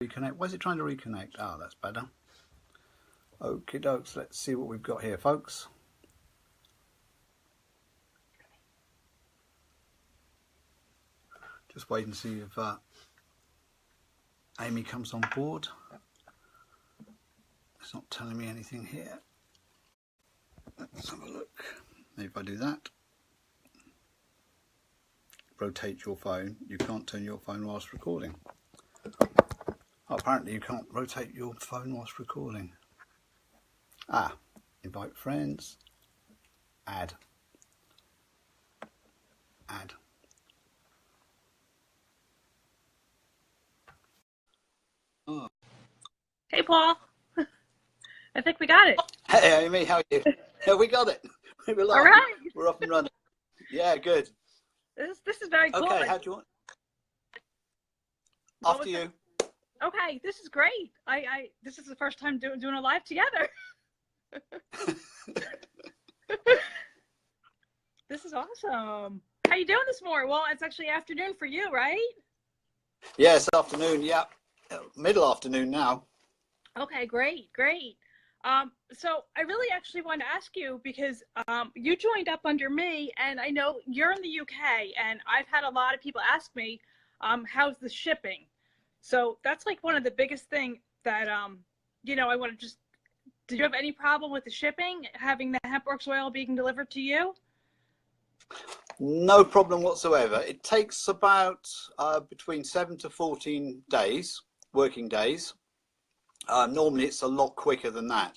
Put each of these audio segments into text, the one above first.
Reconnect. Why is it trying to reconnect? Oh, that's better. Okie dokes. Let's see what we've got here, folks. Just wait and see if Amy comes on board. It's not telling me anything here. Let's have a look. Maybe if I do that. Rotate your phone. You can't turn your phone whilst recording. Oh, apparently you can't rotate your phone whilst recording. Ah, invite friends. Add. Add. Oh. Hey, Paul. I think we got it. Hey, Amy, how are you? Yeah, we got it. We're live. All right. We're up and running. Yeah, good. This is very cool. Okay, how do you want? After you. Okay, this is great. This is the first time doing a live together. This is awesome. How you doing this morning? Well, it's actually afternoon for you, right? Yes, afternoon. Yeah, middle afternoon now. Okay, great. So I really actually wanted to ask you because you joined up under me, and I know you're in the UK, and I've had a lot of people ask me, how's the shipping? So that's like one of the biggest thing that, you know, I want to just, do you have any problem with the shipping, having the HempWorx oil being delivered to you? No problem whatsoever. It takes about between 7 to 14 days, working days. Normally it's a lot quicker than that.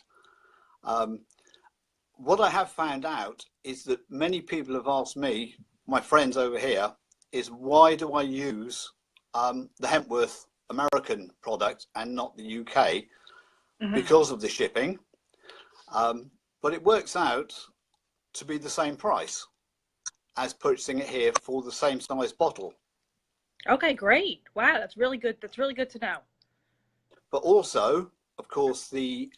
What I have found out is that many people have asked me, my friends over here, is why do I use the HempWorx American product and not the UK? Because of the shipping. But it works out to be the same price as purchasing it here for the same size bottle. Okay, great. Wow, that's really good. That's really good to know. But also, of course, the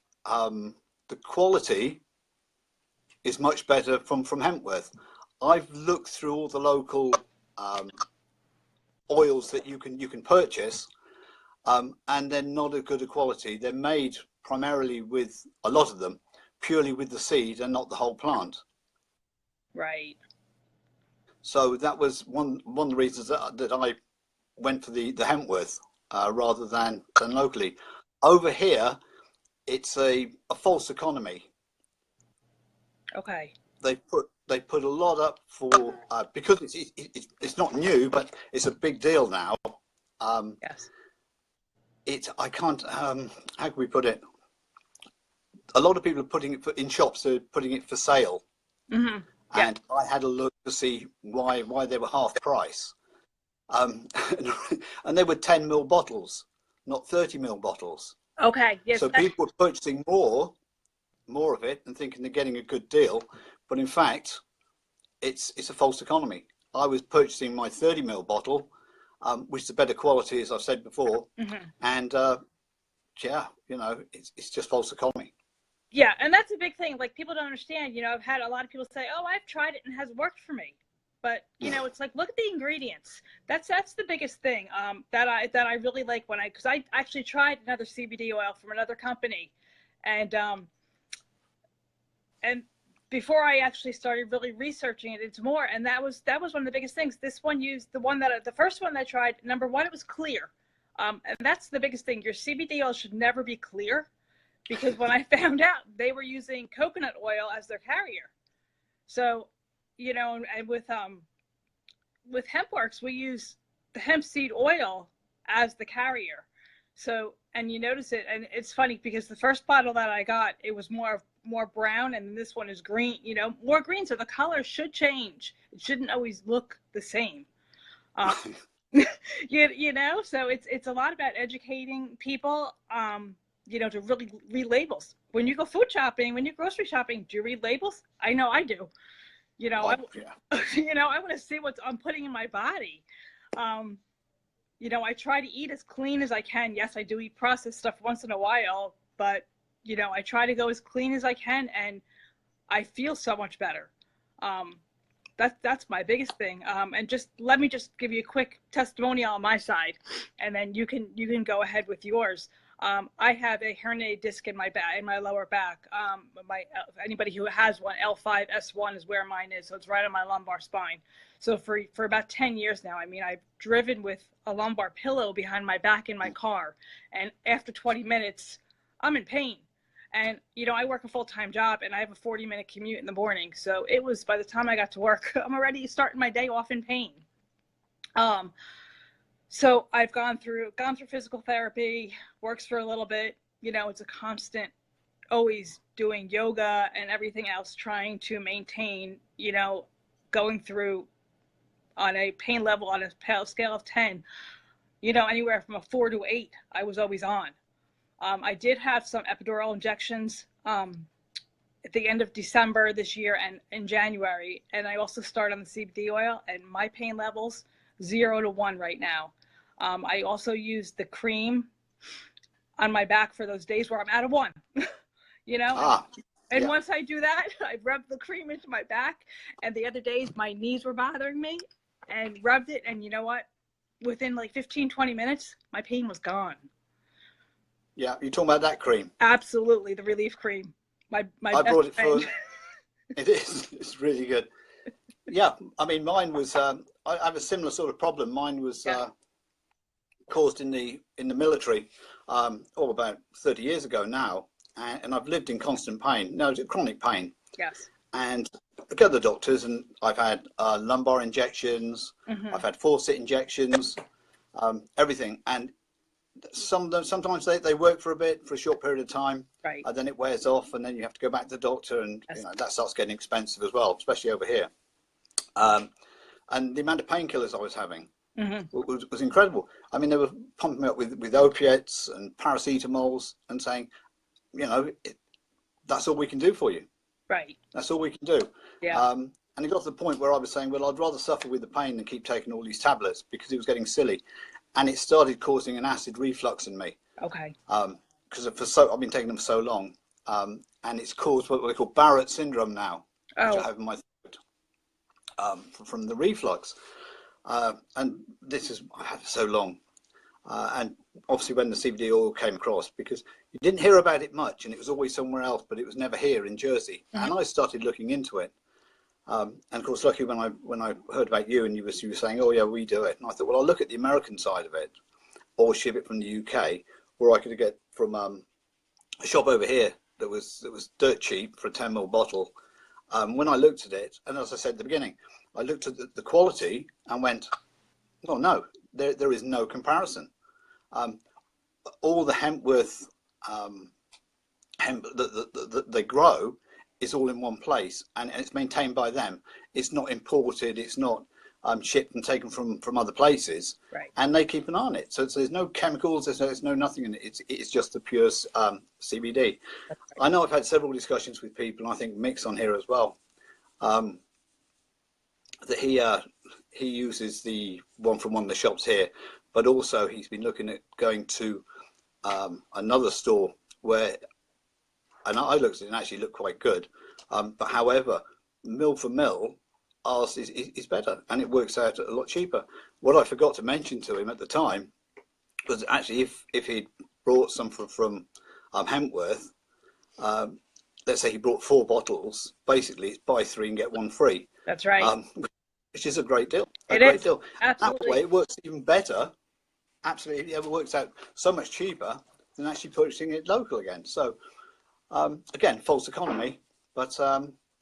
quality is much better from HempWorx. I've looked through all the local oils that you can purchase, and they're not as good a quality. They're made primarily with, a lot of them, purely with the seed and not the whole plant. Right. So that was one of the reasons that I went for the HempWorx rather than locally. Over here, it's a false economy. Okay. They put a lot up for because it's not new, but it's a big deal now. Yes. I can't. How can we put it? A lot of people are putting it in shops. They're putting it for sale. And I had a look to see why they were half price. And they were 10 ml bottles, not 30 ml bottles. Okay. Yes. So people are purchasing more of it and thinking they're getting a good deal, but in fact, it's a false economy. I was purchasing my 30 ml bottle, which is a better quality, as I've said before, and yeah, you know, it's just false economy. Yeah, and that's a big thing. Like, people don't understand. You know, I've had a lot of people say, "Oh, I've tried it and it has worked for me." But you know, it's like, look at the ingredients. That's the biggest thing that I really like because I actually tried another CBD oil from another company, and before I actually started really researching it, it's more. And that was one of the biggest things. This one used the first one that I tried. Number one, it was clear, and that's the biggest thing. Your CBD oil should never be clear, because when I found out, they were using coconut oil as their carrier. So, you know, and with HempWorx, we use the hemp seed oil as the carrier. So, and you notice it, and it's funny because the first bottle that I got, it was more brown, and this one is green. You know, more green, so the color should change. It shouldn't always look the same. You know, so it's a lot about educating people. You know, to really read labels. When you go food shopping, when you're grocery shopping, do you read labels? I know I do. You know, you know, I want to see what I'm putting in my body. You know, I try to eat as clean as I can. Yes, I do eat processed stuff once in a while, but you know, I try to go as clean as I can, and I feel so much better. that's my biggest thing. And just let me just give you a quick testimonial on my side, and then you can go ahead with yours. I have a herniated disc in my back, in my lower back. Anybody who has one, L5S1 is where mine is, so it's right on my lumbar spine. So for about 10 years now, I mean, I've driven with a lumbar pillow behind my back in my car, and after 20 minutes, I'm in pain. And, you know, I work a full-time job, and I have a 40-minute commute in the morning. So it was, by the time I got to work, I'm already starting my day off in pain. So I've gone through physical therapy, works for a little bit. You know, it's a constant, always doing yoga and everything else, trying to maintain, you know, going through on a pain level on a scale of 10, you know, anywhere from a 4 to 8, I was always on. I did have some epidural injections at the end of December this year and in January. And I also started on the CBD oil, and my pain levels 0 to 1 right now. I also use the cream on my back for those days where I'm out of 1, you know? And once I do that, I rub the cream into my back. And the other days my knees were bothering me, and rubbed it. And you know what? Within like 15, 20 minutes, my pain was gone. Yeah, you're talking about that cream? Absolutely, the relief cream. I brought it for. It is. It's really good. Yeah, I mean, mine was. I have a similar sort of problem. Mine was caused in the military, about 30 years ago now, and I've lived in constant pain. No, it's chronic pain. Yes. And I go to the doctors, and I've had lumbar injections. I've had forceps injections, everything, and sometimes they work for a bit, for a short period of time, right? And then it wears off, and then you have to go back to the doctor, and you know, that starts getting expensive as well, especially over here. And the amount of painkillers I was having was incredible. I mean, they were pumping me up with opiates and paracetamols and saying, you know, that's all we can do for you. Right. That's all we can do. Yeah. And it got to the point where I was saying, well, I'd rather suffer with the pain than keep taking all these tablets, because it was getting silly. And it started causing an acid reflux in me. Okay. Because I've been taking them for so long, and it's caused what we call Barrett syndrome now, which I have in my throat, from the reflux. And I had it so long. And obviously when the CBD oil came across, because you didn't hear about it much, and it was always somewhere else, but it was never here in Jersey. And I started looking into it. And of course, lucky when I heard about you, and you were saying, oh yeah, we do it. And I thought, well, I'll look at the American side of it, or ship it from the UK, or I could get from a shop over here that was dirt cheap for a 10ml bottle. When I looked at it, and as I said at the beginning, I looked at the quality and went, oh no, there is no comparison. All the HempWorx hemp that they grow is all in one place, and it's maintained by them. It's not imported. It's not shipped and taken from other places. Right. And they keep an eye on it. So there's no chemicals. There's no nothing in it. It's just the pure CBD. Right. I know I've had several discussions with people, and I think Mick's on here as well. That he uses the one from one of the shops here, but also he's been looking at going to another store where, and I looked at it and actually looked quite good. But however, mil for mil, ours is better, and it works out a lot cheaper. What I forgot to mention to him at the time was actually if he'd brought some from HempWorx, let's say he brought 4 bottles, basically it's buy 3 and get 1 free. That's right. Which is a great deal. Great deal. Absolutely. That way it works even better. Absolutely, it works out so much cheaper than actually purchasing it local again. So again, false economy, but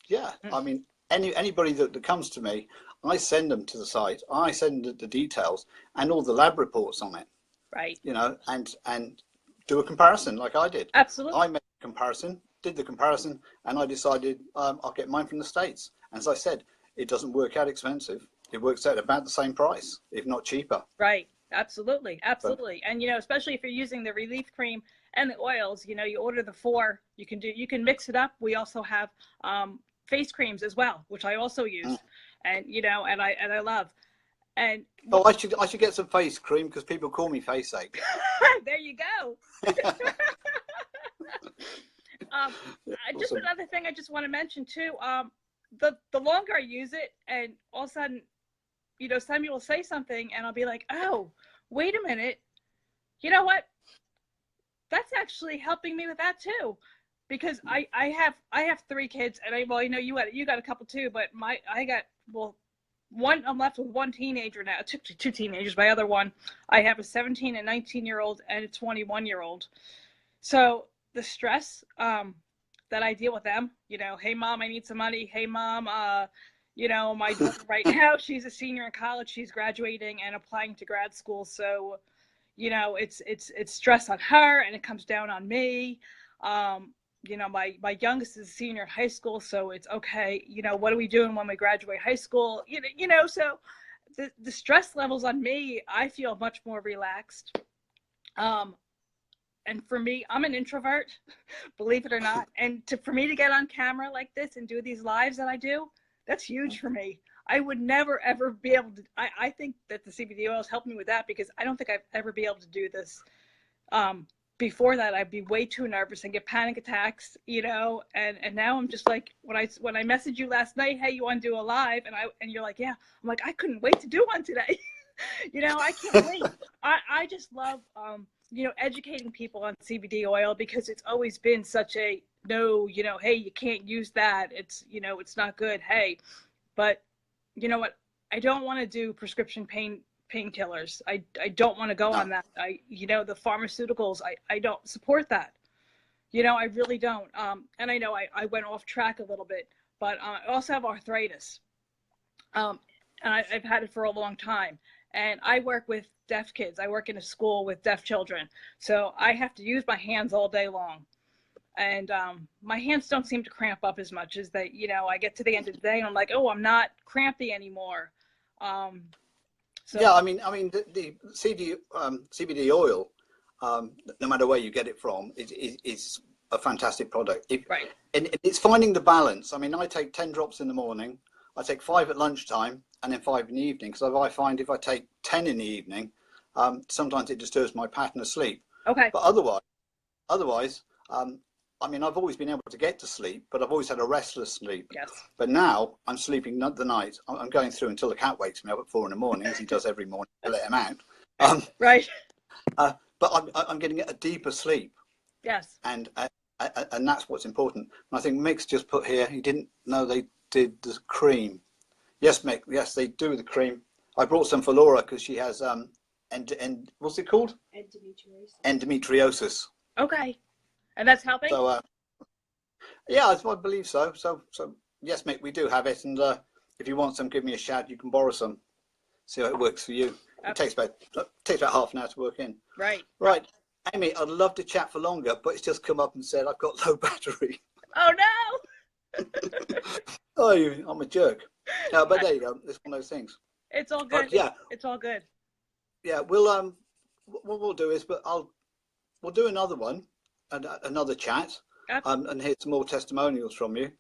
yeah, I mean, anybody that comes to me, I send them to the site. I send the details and all the lab reports on it. Right. You know, and do a comparison like I did. Absolutely. I made a comparison, did the comparison, and I decided I'll get mine from the States. And as I said, it doesn't work out expensive. It works out about the same price, if not cheaper. Right. Absolutely. Absolutely. And, you know, especially if you're using the relief cream and the oils, you know, you order the 4, you can mix it up. We also have face creams as well, which I also use, and, you know, and I love. And I should get some face cream, because people call me face ache. There you go. Just another thing I just want to mention too. the longer I use it, and all of a sudden, you know, somebody will say something, and I'll be like, oh, wait a minute, you know what? That's actually helping me with that too, because I have 3 kids, and well, you know, you got a couple too, but I got, well, one, I'm left with 1 teenager now, 2 teenagers. My other one, I have a 17 and 19-year-old and a 21-year-old. So the stress that I deal with them, you know, hey mom, I need some money. Hey mom, you know, my daughter right now, she's a senior in college. She's graduating and applying to grad school. So, you know, it's stress on her, and it comes down on me. You know, my youngest is a senior in high school, so it's okay. You know, what are we doing when we graduate high school? You know, so the stress levels on me, I feel much more relaxed. And for me, I'm an introvert, believe it or not. And for me to get on camera like this and do these lives that I do, that's huge for me. I would never, ever be able to. I think that the CBD oils helped me with that, because I don't think I'd ever be able to do this. Before that, I'd be way too nervous and get panic attacks, you know. And now I'm just like, when I messaged you last night, hey, you want to do a live? And you're like, yeah. I'm like, I couldn't wait to do one today. You know, I can't wait. I just love, you know, educating people on CBD oil, because it's always been such a no, you know, hey, you can't use that. It's, you know, it's not good. Hey, but you know what? I don't want to do prescription painkillers. I don't want to go on that. You know, the pharmaceuticals, I don't support that. You know, I really don't. And I know I went off track a little bit, but I also have arthritis. And I've had it for a long time. And I work with deaf kids. I work in a school with deaf children. So I have to use my hands all day long. And my hands don't seem to cramp up as much as they, you know, I get to the end of the day and I'm like, oh, I'm not crampy anymore. So yeah, I mean, the CBD oil, no matter where you get it from, is a fantastic product. Right. And it's finding the balance. I mean, I take 10 drops in the morning, I take 5 at lunchtime, and then 5 in the evening. Because I find if I take 10 in the evening, sometimes it disturbs my pattern of sleep. Okay. But otherwise, I mean, I've always been able to get to sleep, but I've always had a restless sleep. Yes. But now I'm sleeping the night. I'm going through until the cat wakes me up at 4 in the morning, as he does every morning to let him out. Right. But I'm getting a deeper sleep. Yes. And that's what's important. And I think Mick's just put here, he didn't know they did the cream. Yes, Mick, yes, they do the cream. I brought some for Laura because she has, what's it called? Endometriosis. Okay. And that's helping? So, yeah, I believe so. So yes, Mick, we do have it. And if you want some, give me a shout. You can borrow some. See how it works for you. It takes about half an hour to work in. Right. Right. Amy, I'd love to chat for longer, but it's just come up and said I've got low battery. Oh, no. Oh, I'm a jerk. No, but there you go. It's one of those things. It's all good. Yeah. It's all good. Yeah, we'll what we'll do is, we'll do another one, another chat, and hear some more testimonials from you,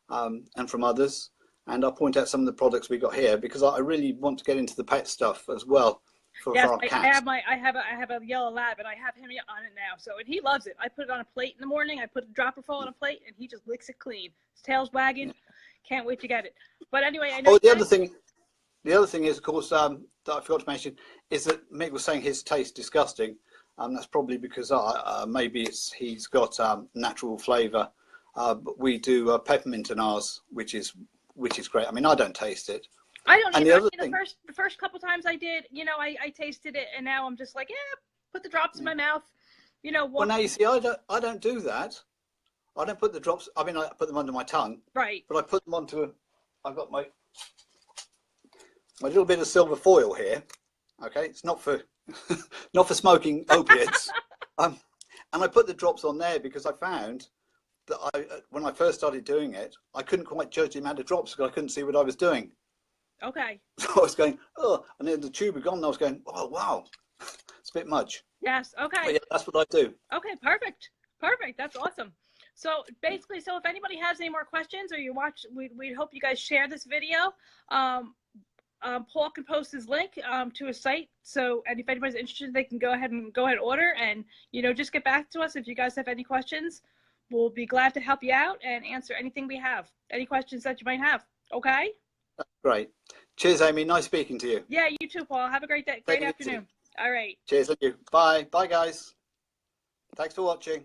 and from others, and I'll point out some of the products we got here, because I really want to get into the pet stuff as well for our cats. I have a yellow lab, and I have him on it now. So, and he loves it. I put it on a plate in the morning. I put a dropper full on a plate, and he just licks it clean. His tail's wagging. Can't wait to get it. But anyway, I know. Oh, the other thing is, of course, that I forgot to mention is that Mick was saying his taste disgusting. That's probably because maybe he's got natural flavour. But we do peppermint in ours, which is great. I mean, I don't taast it. I don't either. The first couple times I did, you know, I tasted it, and now I'm just like, yeah, put the drops in my mouth. You know. Well, now you see, I don't do that. I don't put the drops. I mean, I put them under my tongue. Right. But I put them onto I've got my little bit of silver foil here. Okay, it's not for smoking opiates. And I put the drops on there because I found that when I first started doing it, I couldn't quite judge the amount of drops because I couldn't see what I was doing. Okay. So I was going, oh, and then the tube had gone, and I was going, oh wow, it's a bit much. Yes. Okay. But yeah, that's what I do. Okay. Perfect. That's awesome. So basically, if anybody has any more questions or you watch, we hope you guys share this video. Paul can post his link to his site. So, and if anybody's interested, they can go ahead and order, and, you know, just get back to us if you guys have any questions. we'll be glad to help you out and answer anything we have, any questions that you might have. Okay? Great. Cheers, Amy. Nice speaking to you. Yeah, you too, Paul. Have a great day, great afternoon. All right. Cheers, thank you. Bye. Bye, guys. Thanks for watching.